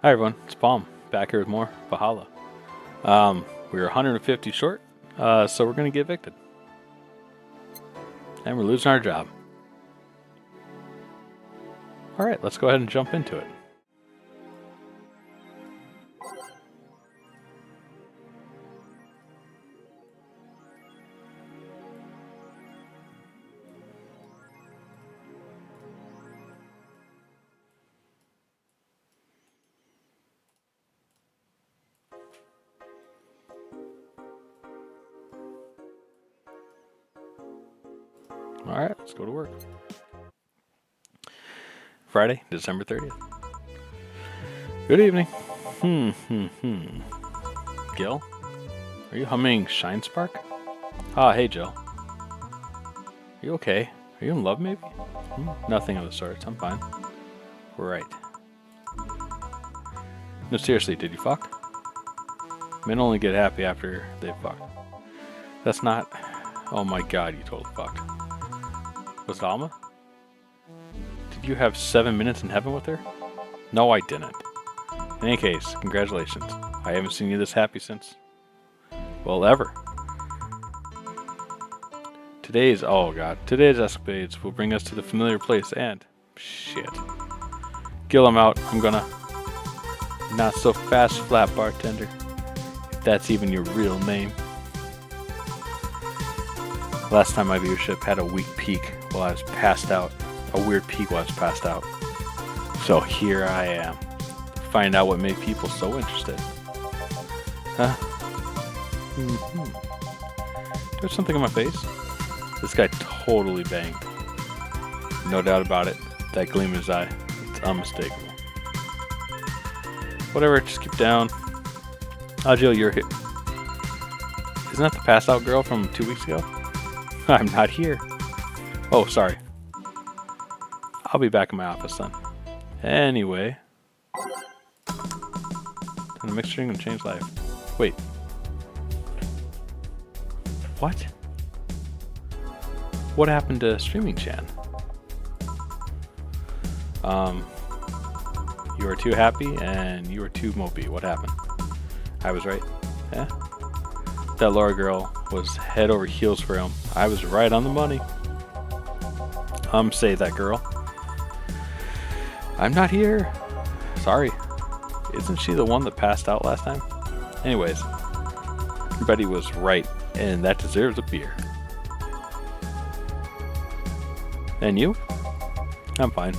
Hi everyone, it's Polm, back here with more HallA. We were 150 short, so we're going to get evicted. And we're losing our job. Alright, let's go ahead and jump into it. Alright, let's go to work. Friday, December 30th. Good evening. Gil? Are you humming Shine Spark? Ah, hey Jill. Are you okay? Are you in love maybe? Nothing of the sort, I'm fine. Right. No, seriously, did you fuck? Men only get happy after they fuck. That's not... Oh my god, you totally fucked. Was it Alma? Did you have 7 minutes in heaven with her? No, I didn't. In any case, congratulations. I haven't seen you this happy since... well, ever. Today's escapades will bring us to the familiar place and... shit. Gil, I'm out. I'm gonna... Not so fast, flat bartender. If that's even your real name. Last time my viewership had a weak peak while I was passed out. A weird peak while I was passed out. So here I am. Find out what made people so interested. Huh? There's something on my face. This guy totally banged. No doubt about it. That gleam in his eye. It's unmistakable. Whatever, just keep down. Oh, Jill, you're here. Isn't that the passed out girl from 2 weeks ago? I'm not here. Oh, sorry. I'll be back in my office then. Anyway. And the mixture can change life. Wait. What? What happened to Streaming Chan? You were too happy and you were too mopey. What happened? I was right. Yeah. That Laura girl was head over heels for him. I was right on the money. Say that girl. I'm not here. Sorry. Isn't she the one that passed out last time? Anyways, everybody was right, and that deserves a beer. And you? I'm fine.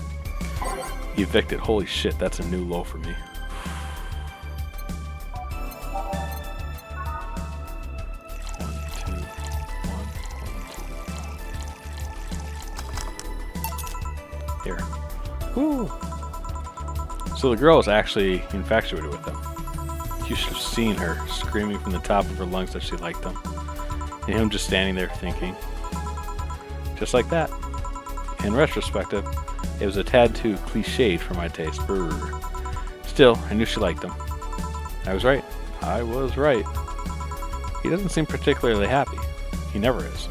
Evicted. Holy shit, that's a new low for me. Here. Woo! So the girl is actually infatuated with him. You should have seen her screaming from the top of her lungs that she liked him. And him just standing there thinking. Just like that. In retrospective, it was a tad too cliched for my taste. Brr. Still, I knew she liked him. I was right. I was right. He doesn't seem particularly happy. He never is.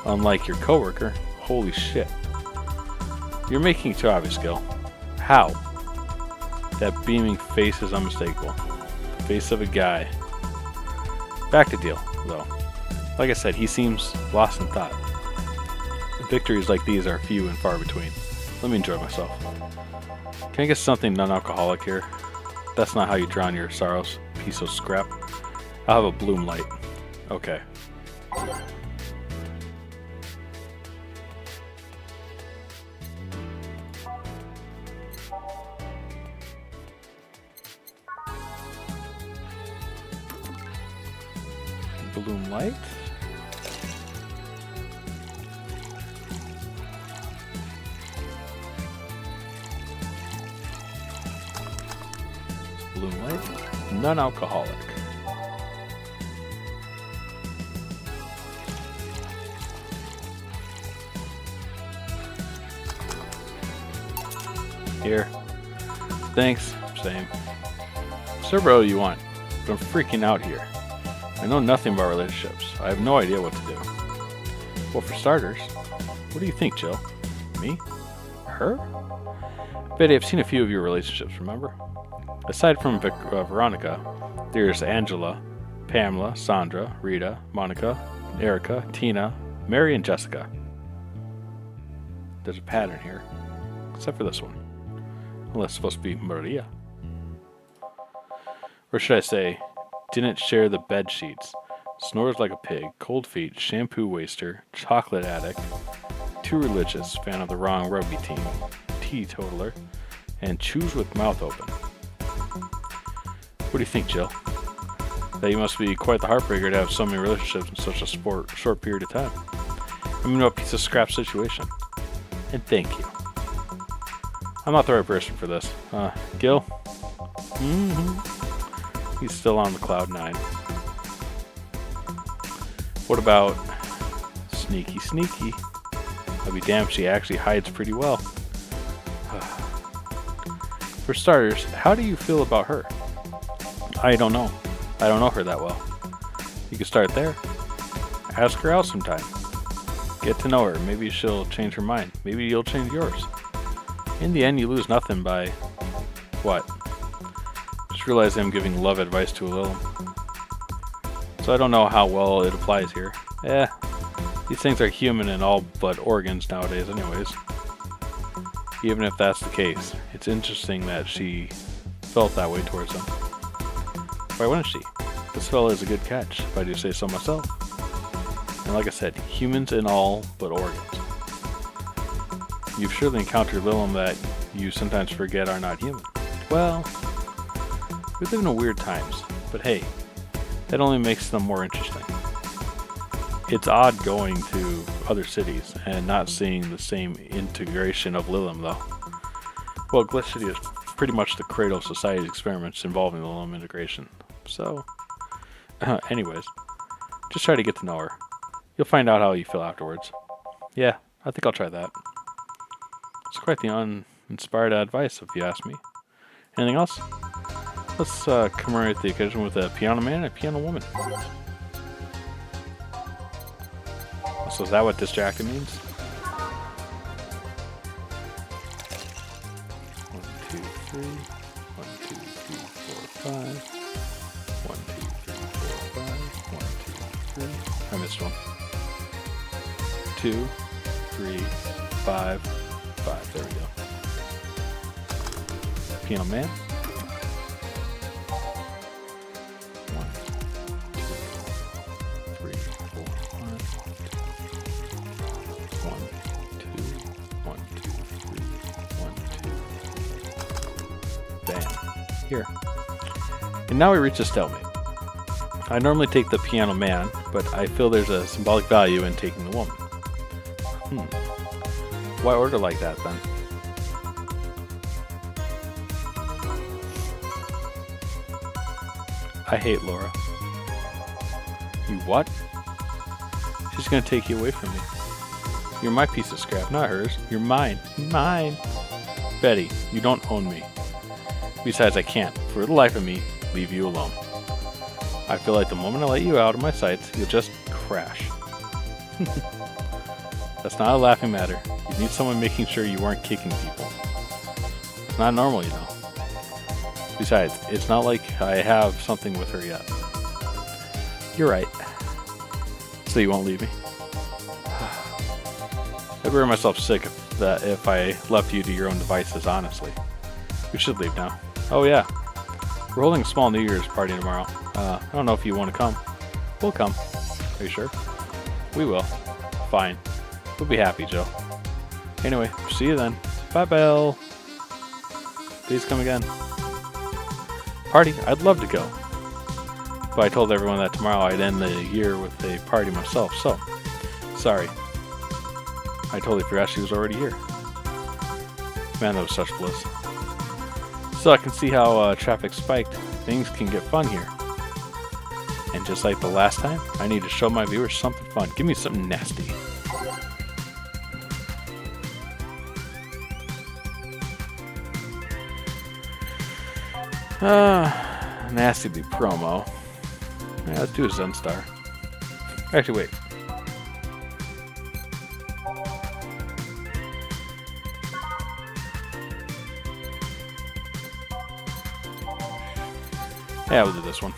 Unlike your coworker. Holy shit. You're making it too obvious, Gil. How? That beaming face is unmistakable. Face of a guy. Back to deal, though. Like I said, he seems lost in thought. Victories like these are few and far between. Let me enjoy myself. Can I get something non-alcoholic here? That's not how you drown your sorrows, piece of scrap. I'll have a Bloom Light. Okay. Bloom Light. Bloom Light. Non-alcoholic. Here. Thanks. Same. Serve all you want, but I'm freaking out here. I know nothing about relationships. I have no idea what to do. Well, for starters, what do you think, Jill? Me? her? Betty, I've seen a few of your relationships, remember? Aside from Veronica, there's Angela, Pamela, Sandra, Rita, Monica, Erica, Tina, Mary, and Jessica. There's a pattern here, except for this one. Unless it's supposed to be Maria. Or should I say, didn't share the bed sheets, snores like a pig, cold feet, shampoo waster, chocolate addict, too religious, fan of the wrong rugby team, teetotaler, and chews with mouth open. What do you think, Jill? That you must be quite the heartbreaker to have so many relationships in such a short period of time. I mean, a piece of scrap situation. And thank you. I'm not the right person for this. Gil? He's still on the cloud 9. What about sneaky? I'll be damned if she actually hides pretty well. For starters, how do you feel about her? I don't know. I don't know her that well. You can start there. Ask her out sometime. Get to know her. Maybe she'll change her mind. Maybe you'll change yours. In the end, you lose nothing by... what? Just realize I'm giving love advice to a Lilum. So I don't know how well it applies here. These things are human in all but organs nowadays anyways. Even if that's the case, it's interesting that she felt that way towards him. Why wouldn't she? This fella is a good catch, if I do say so myself. And like I said, humans in all but organs. You've surely encountered Lilum that you sometimes forget are not human. Well, we live in weird times, but hey, that only makes them more interesting. It's odd going to other cities and not seeing the same integration of Lilum, though. Well, Glitch City is pretty much the cradle of society's experiments involving Lilum integration. So, anyways, just try to get to know her. You'll find out how you feel afterwards. Yeah, I think I'll try that. It's quite the uninspired advice, if you ask me. Anything else? Let's commemorate the occasion with a piano man and a piano woman. So is that what distracted means? 1, 2, 3. 1, 2, 3, 4, 5. 1, 2, 3, 4, 5. 1, 2, 3. I missed one. 2, 3, 5, 5. There we go. Piano man. 1, 2, 3, 4, 5. 1, 2, 1, 2, 3, 1, 2. Bam. Here. And now we reach a stalemate. I normally take the piano man, but I feel there's a symbolic value in taking the woman. Why order like that then? I hate Laura. You what? She's gonna take you away from me. You're my piece of scrap, not hers. You're mine. Mine. Betty, you don't own me. Besides, I can't, for the life of me, leave you alone. I feel like the moment I let you out of my sights, you'll just crash. That's not a laughing matter. You need someone making sure you aren't kicking people. It's not normal, you know. Besides, it's not like I have something with her yet. You're right. So you won't leave me? I'd wear myself sick if I left you to your own devices, honestly. We should leave now. Oh yeah. We're holding a small New Year's party tomorrow. I don't know if you want to come. We'll come. Are you sure? We will. Fine. We'll be happy, Joe. Anyway, see you then. Bye, Belle. Please come again. Party? I'd love to go. But I told everyone that tomorrow I'd end the year with a party myself, so sorry. I totally forgot she was already here. Man, that was such bliss. So I can see how traffic spiked. Things can get fun here. And just like the last time, I need to show my viewers something fun. Give me something nasty. Nasty be promo. Yeah, let's do a Zunstar. Actually, wait. Yeah, we'll do this one.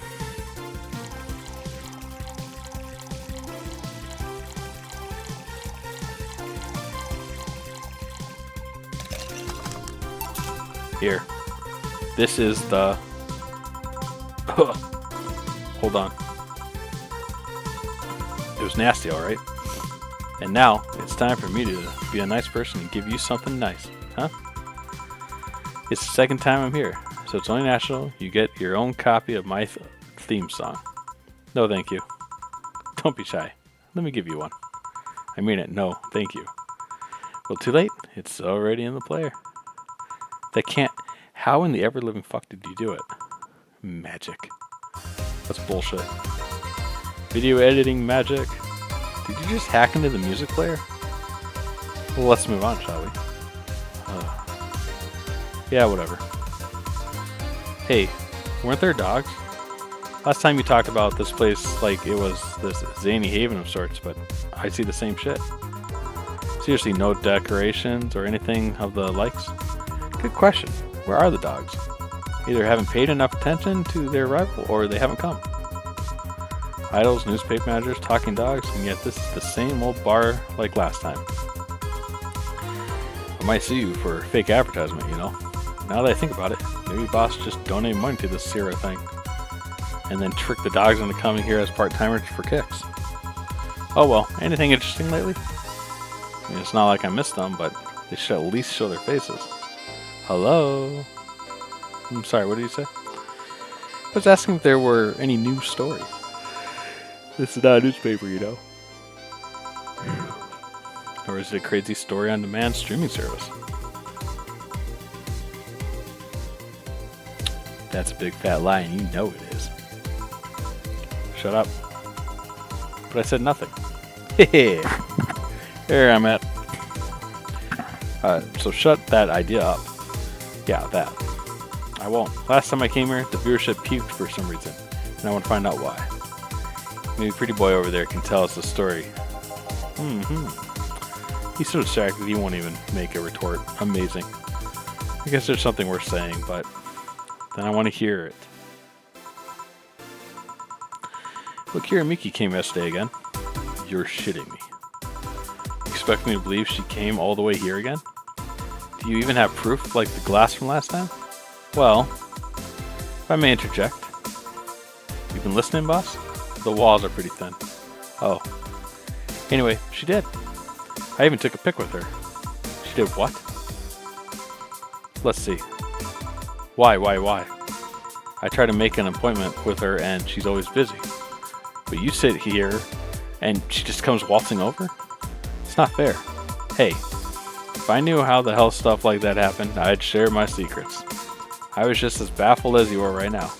Here. This is the... Hold on. It was nasty, alright? And now, it's time for me to be a nice person and give you something nice. Huh? It's the second time I'm here, so it's only natural you get your own copy of my theme song. No, thank you. Don't be shy. Let me give you one. I mean it. No, thank you. Well, too late. It's already in the player. That can't... How in the ever-living fuck did you do it? Magic. That's bullshit. Video editing magic. Did you just hack into the music player? Well, let's move on, shall we? Yeah, whatever. Hey, weren't there dogs? Last time you talked about this place like it was this zany haven of sorts, but I see the same shit. Seriously, no decorations or anything of the likes? Good question. Where are the dogs? Either haven't paid enough attention to their arrival or they haven't come. Idols, newspaper managers, talking dogs, and yet this is the same old bar like last time. I might sue you for fake advertisement, you know. Now that I think about it, maybe boss just donated money to this Sierra thing. And then trick the dogs into coming here as part-timers for kicks. Oh well, anything interesting lately? I mean, it's not like I missed them, but they should at least show their faces. Hello? I'm sorry, what did you say? I was asking if there were any new stories. This is not a newspaper, you know. Or is it a crazy story on demand streaming service? That's a big fat lie, and you know it is. Shut up. But I said nothing. Here I'm at. So shut that idea up. Yeah, that. I won't. Last time I came here, the viewership peaked for some reason, and I want to find out why. Maybe Pretty Boy over there can tell us the story. He's so distracted he won't even make a retort. Amazing. I guess there's something worth saying, but then I want to hear it. Look here, Miki came yesterday again. You're shitting me. You expect me to believe she came all the way here again? Do you even have proof like the glass from last time? Well, if I may interject. You've been listening, boss? The walls are pretty thin. Oh. Anyway, she did. I even took a pic with her. She did what? Let's see. Why? I try to make an appointment with her and she's always busy. But you sit here and she just comes waltzing over? It's not fair. Hey, if I knew how the hell stuff like that happened, I'd share my secrets. I was just as baffled as you are right now.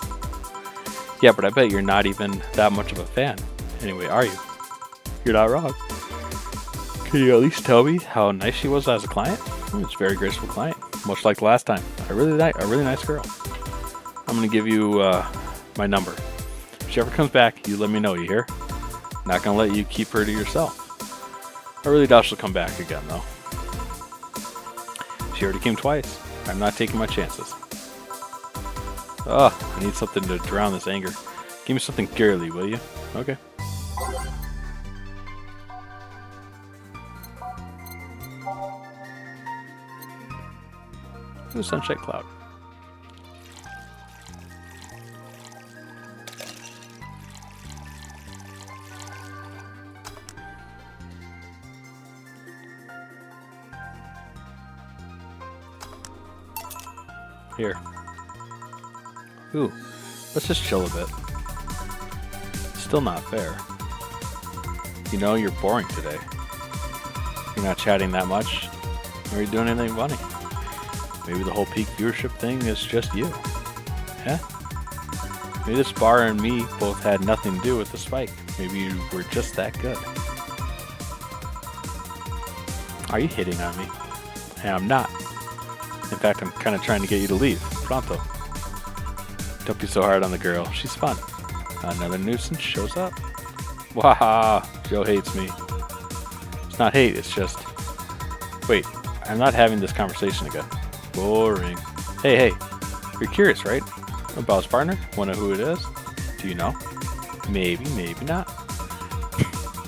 Yeah, but I bet you're not even that much of a fan. Anyway, are you? You're not wrong. Can you at least tell me how nice she was as a client? It's a very graceful client, much like last time. A really nice girl. I'm gonna give you my number. If she ever comes back, you let me know. You hear? Not gonna let you keep her to yourself. I really doubt she'll come back again, though. She already came twice. I'm not taking my chances. Ugh, I need something to drown this anger. Give me something girly, will you? Okay. Ooh, sunshine cloud. Here. Ooh, let's just chill a bit. Still not fair. You know, you're boring today. You're not chatting that much, or you're doing anything funny. Maybe the whole peak viewership thing is just you. Yeah? Maybe this bar and me both had nothing to do with the spike. Maybe you were just that good. Are you hitting on me? Hey, I'm not. In fact, I'm kind of trying to get you to leave. Pronto. Don't be so hard on the girl. She's fun. Another nuisance shows up. Waha! Joe hates me. It's not hate, it's just... Wait, I'm not having this conversation again. Boring. Hey, you're curious, right? About his partner? Wanna know who it is? Do you know? Maybe, maybe not.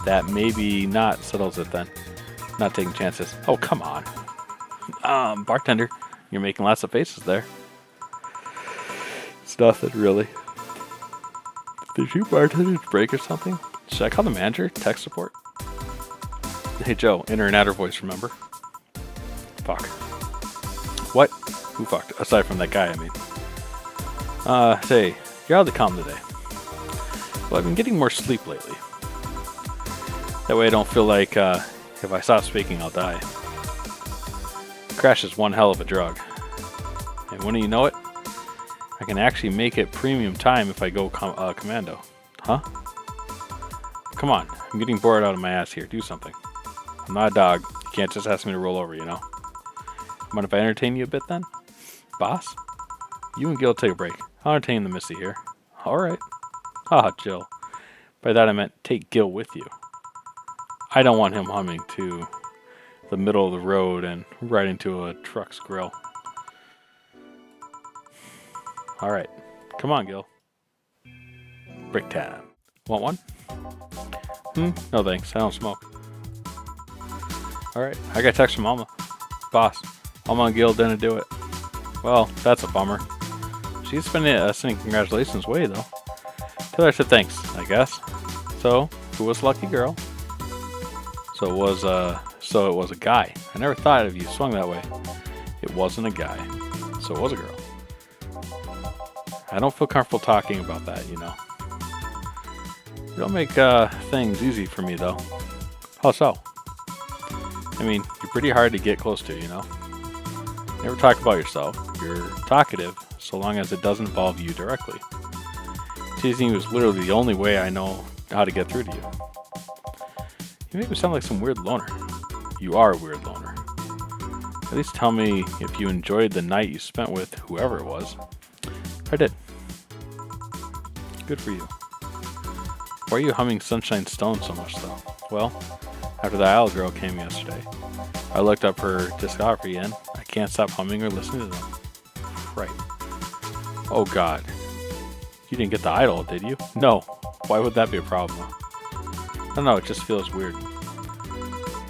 That maybe not settles it then. Not taking chances. Oh, come on. Bartender, you're making lots of faces there. It's nothing, really. Did you bartender's break or something? Should I call the manager? Tech support? Hey, Joe. Inner and outer voice, remember? Fuck. What? Who fucked? Aside from that guy, I mean. Say, you're out of the calm today. Well, I've been getting more sleep lately. That way I don't feel like, if I stop speaking, I'll die. Crash is one hell of a drug. And when you know it, I can actually make it premium time if I go commando. Huh? Come on, I'm getting bored out of my ass here. Do something. I'm not a dog. You can't just ask me to roll over, you know? Mind if I entertain you a bit then? Boss? You and Gil take a break. I'll entertain the Missy here. Alright. Haha, Jill. By that I meant take Gil with you. I don't want him humming to the middle of the road and right into a truck's grill. Alright. Come on, Gil. Break time. Want one? No thanks. I don't smoke. Alright. I got a text from Alma. Boss. Alma and Gil didn't do it. Well, that's a bummer. She's been sending congratulations way, though. Tell her I said thanks, I guess. So, who was lucky girl? So it was a guy. I never thought of you swung that way. It wasn't a guy. So it was a girl. I don't feel comfortable talking about that, you know. You don't make things easy for me, though. How so? I mean, you're pretty hard to get close to, you know. Never talk about yourself. You're talkative, so long as it doesn't involve you directly. Teasing you is literally the only way I know how to get through to you. You make me sound like some weird loner. You are a weird loner. At least tell me if you enjoyed the night you spent with whoever it was. I did. Good for you. Why are you humming Sunshine Stone so much, though? Well, after the Isle girl came yesterday, I looked up her discography and I can't stop humming or listening to them. Right. Oh God. You didn't get the Idol, did you? No. Why would that be a problem? I don't know, it just feels weird.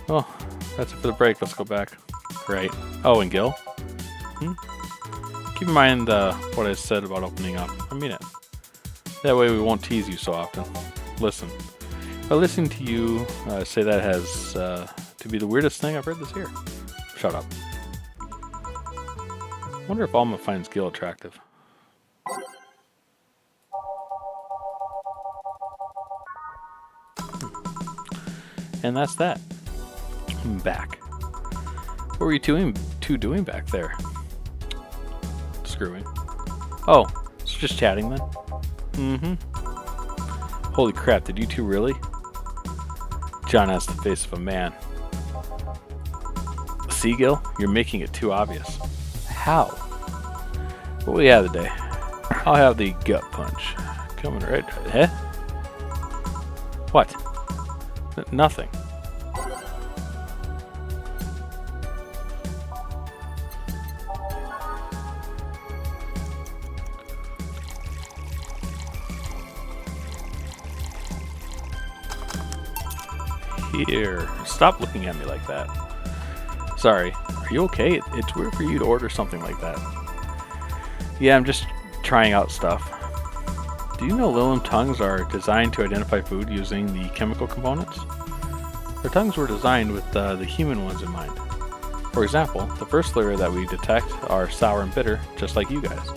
Well, that's it for the break. Let's go back. Right. Oh, and Gil? Keep in mind what I said about opening up. I mean it. That way we won't tease you so often. Listen. By listening to you say that has to be the weirdest thing I've heard this year. Shut up. Wonder if Alma finds Gil attractive. And that's that. I'm back. What were you two doing back there? Screwing. Oh, so just chatting then? Holy crap, did you two really? John has the face of a man. See, Gil? You're making it too obvious. How? What will you have today? I'll have the gut punch. Coming right... Eh? What? Nothing. Here. Stop looking at me like that. Sorry. Are you okay? It's weird for you to order something like that. Yeah, I'm just trying out stuff. Do you know Lilim tongues are designed to identify food using the chemical components? Our tongues were designed with the human ones in mind. For example, the first flavor that we detect are sour and bitter, just like you guys.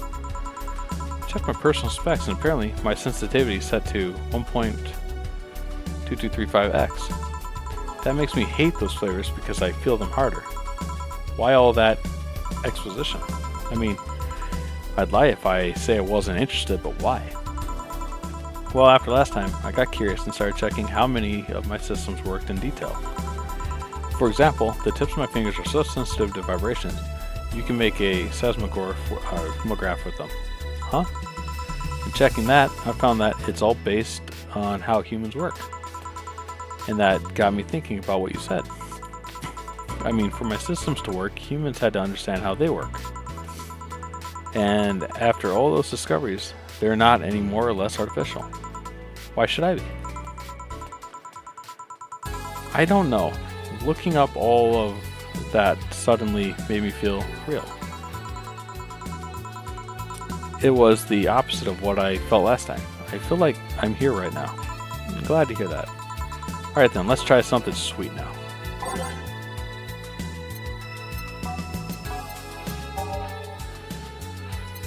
Check my personal specs, and apparently my sensitivity is set to 1.2235x. That makes me hate those flavors because I feel them harder. Why all that exposition? I mean, I'd lie if I say I wasn't interested, but why? Well, after last time, I got curious and started checking how many of my systems worked in detail. For example, the tips of my fingers are so sensitive to vibrations, you can make a seismograph with them. Huh? In checking that, I found that it's all based on how humans work. And that got me thinking about what you said. I mean, for my systems to work, humans had to understand how they work. And after all those discoveries, they're not any more or less artificial. Why should I be? I don't know. Looking up all of that suddenly made me feel real. It was the opposite of what I felt last time. I feel like I'm here right now. I'm glad to hear that. Alright then, let's try something sweet now.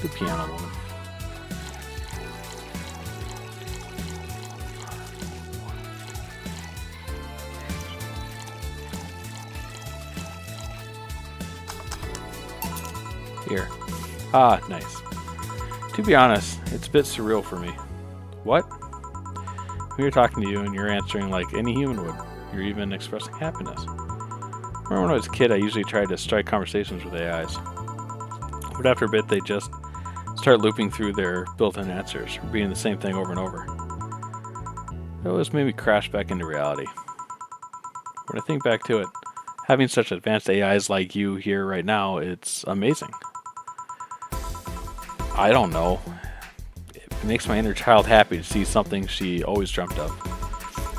The piano woman. Here. Ah, nice. To be honest, it's a bit surreal for me. What? We are talking to you and you're answering like any human would. You're even expressing happiness. Remember when I was a kid, I usually tried to strike conversations with AIs. But after a bit, they just start looping through their built-in answers, repeating the same thing over and over. It always made me crash back into reality. When I think back to it, having such advanced AIs like you here right now, it's amazing. I don't know. It makes my inner child happy to see something she always dreamt of.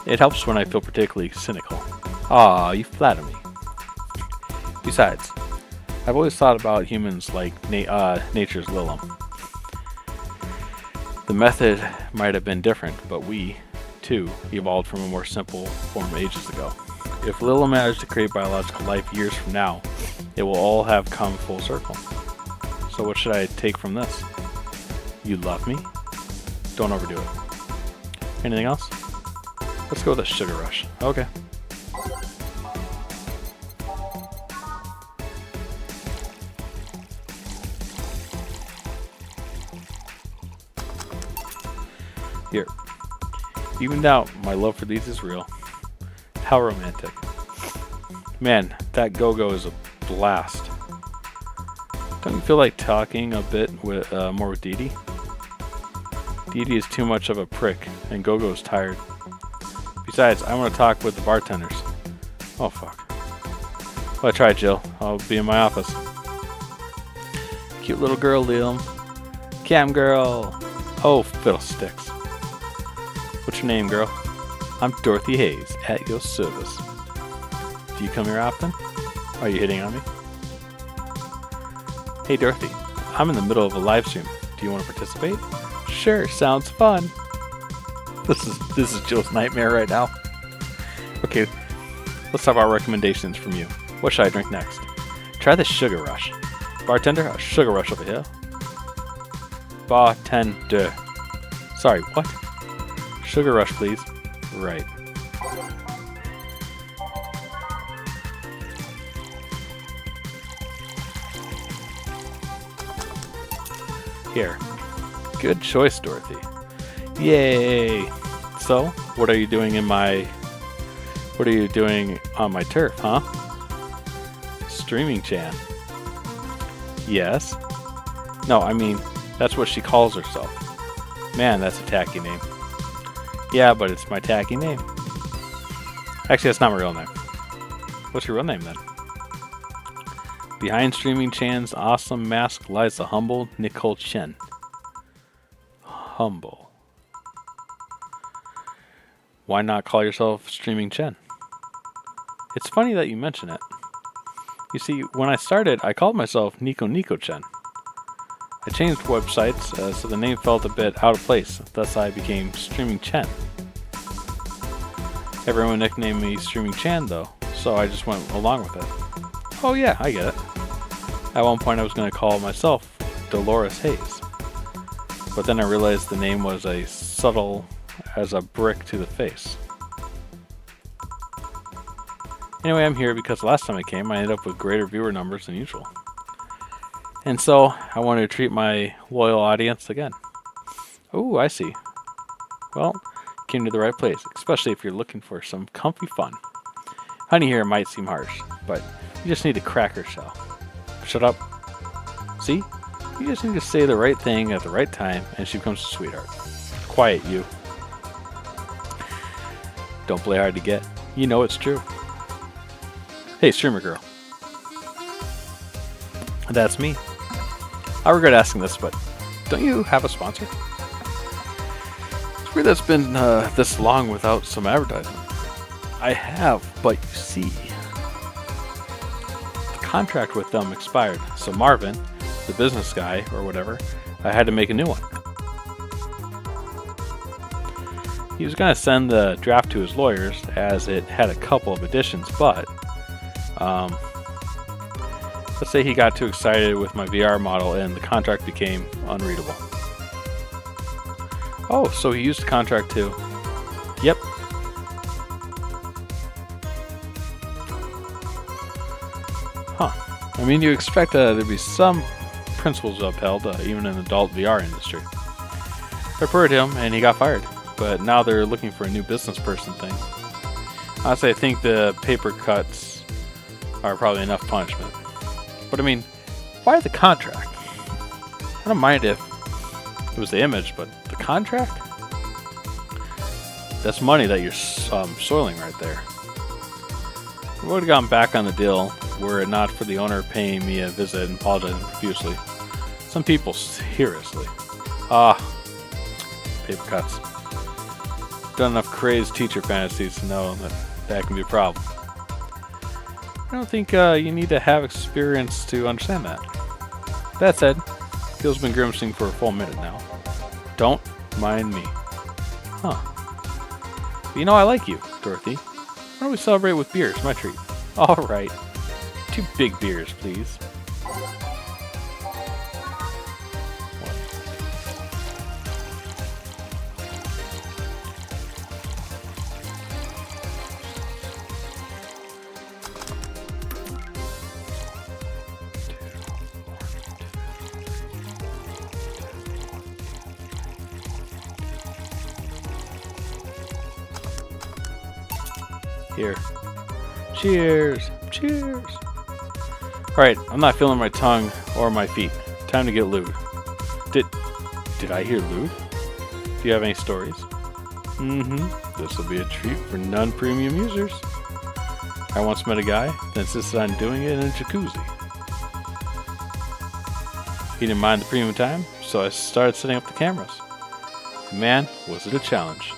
It helps when I feel particularly cynical. Aw, you flatter me. Besides, I've always thought about humans like nature's Lilim. The method might have been different, but we, too, evolved from a more simple form ages ago. If Lilim managed to create biological life years from now, it will all have come full circle. So what should I take from this? You love me? Don't overdo it. Anything else? Let's go with a sugar rush. Okay. Here. Even now, my love for these is real. How romantic. Man, that go-go is a blast. Don't you feel like talking a bit with more with Dee Dee? Dee Dee is too much of a prick, and Go-Go is tired. Besides, I want to talk with the bartenders. Oh, fuck. Well, I tried, Jill. I'll be in my office. Cute little girl, Liam. Cam girl. Oh, fiddlesticks. What's your name, girl? I'm Dorothy Hayes, at your service. Do you come here often? Are you hitting on me? Hey, Dorothy. I'm in the middle of a live stream. Do you want to participate? Sure, sounds fun. This is Jill's nightmare right now. Okay, let's talk about recommendations from you. What should I drink next? Try the Sugar Rush. Bartender, a Sugar Rush over here. Bartender. Sorry, what? Sugar Rush, please. Right. Here. Good choice, Dorothy. Yay! So, what are you doing on my turf, huh? Streaming Chan. Yes? No, I mean, that's what she calls herself. Man, that's a tacky name. Yeah, but it's my tacky name. Actually, that's not my real name. What's your real name, then? Behind Streaming Chan's awesome mask lies the humble Nicole Chen. Humble. Why not call yourself Streaming Chen? It's funny that you mention it. You see, when I started, I called myself Nico Chen. I changed websites, so the name felt a bit out of place, thus I became Streaming Chen. Everyone nicknamed me Streaming Chan though, so I just went along with it. Oh yeah, I get it. At one point I was going to call myself Dolores Hayes, but then I realized the name was as subtle as a brick to the face. Anyway, I'm here because last time I came, I ended up with greater viewer numbers than usual. And so, I wanted to treat my loyal audience again. Oh, I see. Well, you came to the right place, especially if you're looking for some comfy fun. Honey here might seem harsh, but you just need a cracker shell. Shut up. See? You just need to say the right thing at the right time, and she becomes a sweetheart. Quiet, you. Don't play hard to get. You know it's true. Hey, streamer girl. That's me. I regret asking this, but don't you have a sponsor? It's weird that it's been this long without some advertisement. I have, but you see, the contract with them expired. So Marvin, the business guy or whatever, I had to make a new one. He was going to send the draft to his lawyers as it had a couple of additions, but let's say he got too excited with my VR model and the contract became unreadable. Oh, so he used the contract too. Yep. Huh. I mean, you expect there to be some principles upheld, even in the adult VR industry. I reported him and he got fired, but now they're looking for a new business person thing. Honestly, I think the paper cuts are probably enough punishment. But I mean, why the contract? I don't mind if it was the image, but the contract? That's money that you're soiling right there. I would have gone back on the deal were it not for the owner paying me a visit and apologizing profusely. Some people, seriously. Paper cuts. Done enough crazed teacher fantasies to know that that can be a problem. I don't think you need to have experience to understand that. That said, Phil's been grimacing for a full minute now. Don't mind me. Huh. But you know I like you, Dorothy. Why don't we celebrate with beers? My treat. Alright. 2 big beers, please. Here. Cheers! Cheers! Alright, I'm not feeling my tongue or my feet. Time to get lewd. Did I hear lewd? Do you have any stories? This will be a treat for non-premium users. I once met a guy that insisted on doing it in a jacuzzi. He didn't mind the premium time, so I started setting up the cameras. Man, was it a challenge.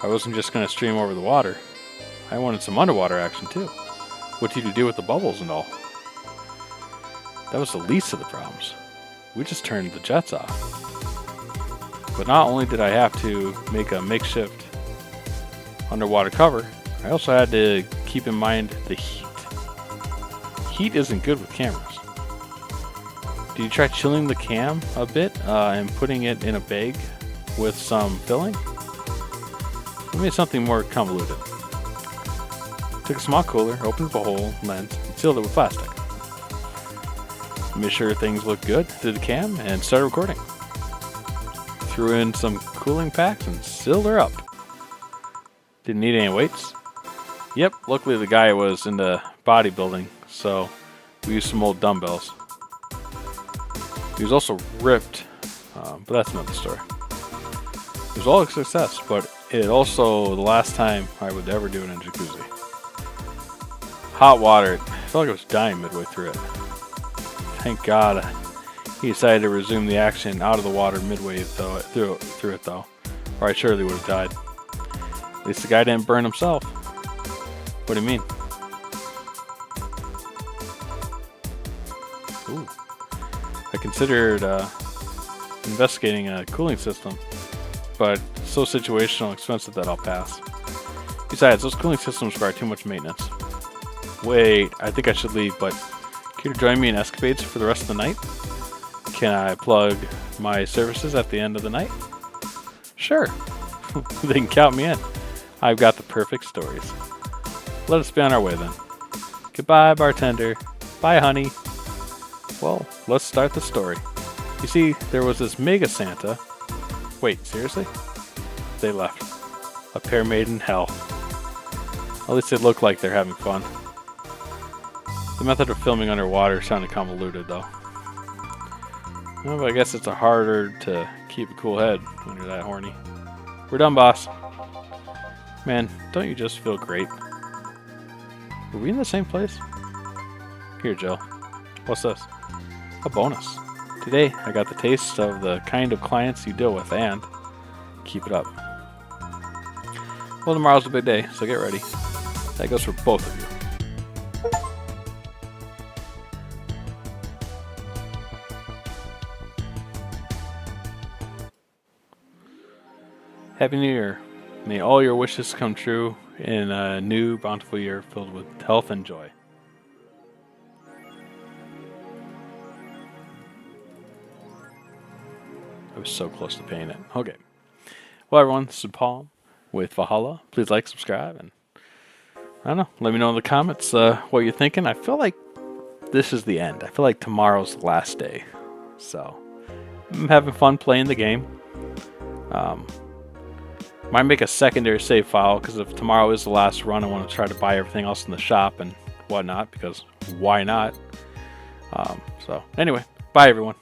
I wasn't just going to stream over the water. I wanted some underwater action too. What did you do with the bubbles and all? That was the least of the problems. We just turned the jets off. But not only did I have to make a makeshift underwater cover, I also had to keep in mind the heat. Heat isn't good with cameras. Did you try chilling the cam a bit and putting it in a bag with some filling? I made something more convoluted. Took a small cooler, opened the hole, lens, and sealed it with plastic. Made sure things looked good through the cam and started recording. Threw in some cooling packs and sealed her up. Didn't need any weights. Yep, luckily the guy was into bodybuilding, so we used some old dumbbells. He was also ripped, but that's another story. It was all a success, but it also the last time I would ever do it in a jacuzzi. Hot water, I felt like I was dying midway through it. Thank God he decided to resume the action out of the water midway through it though, or I surely would have died. At least the guy didn't burn himself. What do you mean? Ooh. I considered investigating a cooling system, but it's so situational and expensive that I'll pass. Besides, those cooling systems require too much maintenance. Wait, I think I should leave, but care to join me in escapades for the rest of the night? Can I plug my services at the end of the night? Sure. They can count me in. I've got the perfect stories. Let us be on our way then. Goodbye, bartender. Bye, honey. Well, let's start the story. You see, there was this mega Santa. Wait, seriously? They left. A pair made in hell. At least they look like they're having fun. The method of filming underwater sounded convoluted, though. Well, but I guess it's harder to keep a cool head when you're that horny. We're done, boss. Man, don't you just feel great? Were we in the same place? Here, Joe. What's this? a bonus. Today, I got the taste of the kind of clients you deal with, and keep it up. Well, tomorrow's a big day, so get ready. That goes for both of you. Happy New Year. May all your wishes come true in a new, bountiful year filled with health and joy. I was so close to paying it. Okay. Well, everyone, this is Polm with HallA. Please like, subscribe, and I don't know. Let me know in the comments what you're thinking. I feel like this is the end. I feel like tomorrow's the last day. So, I'm having fun playing the game. Might make a secondary save file, because if tomorrow is the last run, I want to try to buy everything else in the shop and whatnot, because why not? So, anyway, bye everyone.